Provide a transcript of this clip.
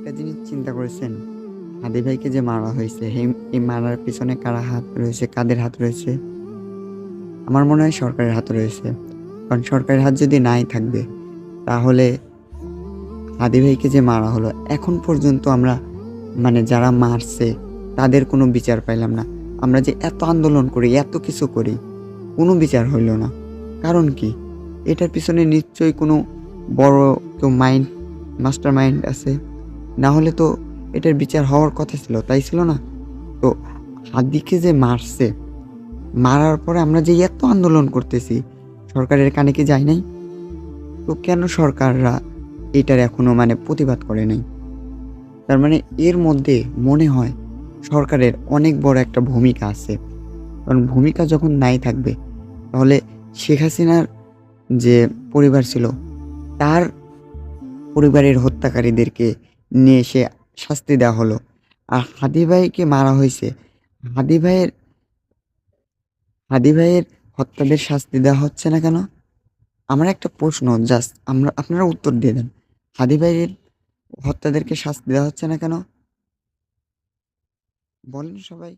একটা জিনিস চিন্তা করেছেন? হাদি ভাইকে যে মারা হয়েছে, এই মারার পিছনে কারা হাত রয়েছে, কাদের হাত রয়েছে? আমার মনে হয় সরকারের হাত রয়েছে। কারণ সরকারের হাত যদি নাই থাকবে, তাহলে হাদি ভাইকে যে মারা হলো, এখন পর্যন্ত আমরা যারা মারছে তাদের কোনো বিচার পাইলাম না। আমরা যে এত আন্দোলন করি, এত কিছু করি, কোনো বিচার হইল না। কারণ কি? এটার পিছনে নিশ্চয়ই কোনো বড় কেউ মাস্টার মাইন্ড আছে। না হলে তো এটার বিচার হওয়ার কথা ছিল, তাই ছিল না? তো হাদিকে যে মারছে, মারার পরে আমরা যে এত আন্দোলন করতেছি, সরকারের কানে কি যায় নাই? তো কেন সরকাররা এটার এখনো প্রতিবাদ করে নাই? তার এর মধ্যে মনে হয় সরকারের অনেক বড় একটা ভূমিকা আছে। কারণ ভূমিকা যখন নাই থাকবে, তাহলে শেখ হাসিনার যে পরিবার ছিল, তার পরিবারের হত্যাকারীদেরকে নিয়ে এসে শাস্তি দেওয়া হলো। আর হাদি ভাইকে মারা হয়েছে, হাদি ভাইয়ের হাদি ভাইয়ের হত্যাদের শাস্তি দেওয়া হচ্ছে না কেন? আমার একটা প্রশ্ন, জাস্ট আপনারা উত্তর দিয়ে দেন। হাদি ভাইয়ের হত্যাদেরকে শাস্তি দেওয়া হচ্ছে না কেন? বলেন সবাই।